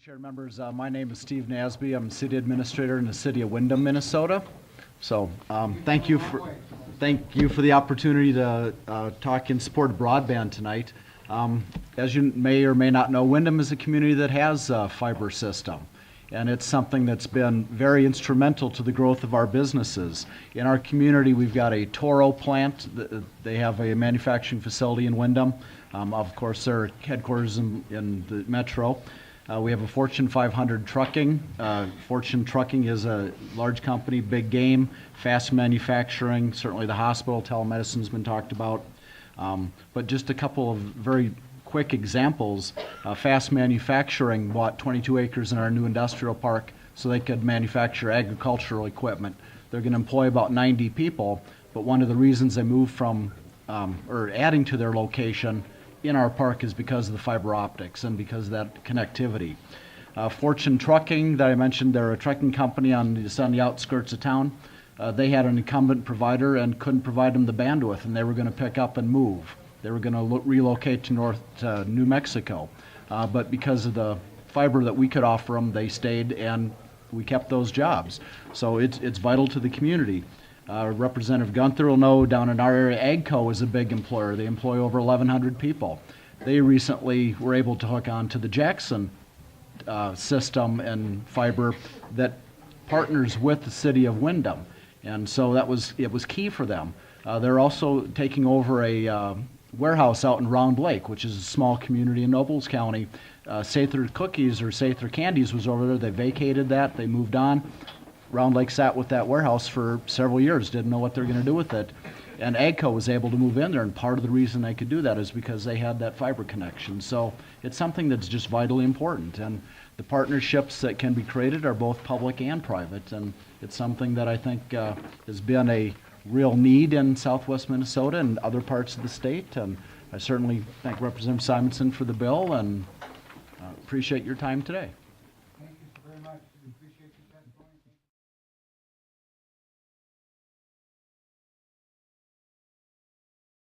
Chair members, my name is Steve Nasby. I'm City Administrator in the City of Windom, Minnesota. So thank you for the opportunity to talk in support of broadband tonight. As you may or may not know, Windom is a community that has a fiber system, and it's something that's been very instrumental to the growth of our businesses. In our community, we've got a Toro plant. They have a manufacturing facility in Windom. Of course, their headquarters in the metro. We have a Fortune 500 trucking. Fortune Trucking is a large company, big game, fast manufacturing. Certainly the hospital, telemedicine's been talked about. But just a couple of very quick examples. Fast manufacturing bought 22 acres in our new industrial park so they could manufacture agricultural equipment. They're going to employ about 90 people, but one of the reasons they moved from or adding to their location in our park is because of the fiber optics and because of that connectivity. Fortune Trucking that I mentioned, they're a trucking company on the outskirts of town. They had an incumbent provider and couldn't provide them the bandwidth, and they were going to pick up and move. They were going to relocate to New Mexico. But because of the fiber that we could offer them, they stayed and we kept those jobs. So it's vital to the community. Representative Gunther will know down in our area, AGCO is a big employer. They employ over 1,100 people. They recently were able to hook on to the Jackson system and fiber that partners with the City of Windom. And so it was key for them. They're also taking over a warehouse out in Round Lake, which is a small community in Nobles County. Sather Cookies or Sather Candies was over there. They vacated that. They moved on. Round Lake sat with that warehouse for several years, didn't know what they were going to do with it. And AGCO was able to move in there, and part of the reason they could do that is because they had that fiber connection. So it's something that's just vitally important. And the partnerships that can be created are both public and private. And it's something that I think has been a real need in southwest Minnesota and other parts of the state. And I certainly thank Representative Simonson for the bill and appreciate your time today. Thank you very much. We appreciate your testimony.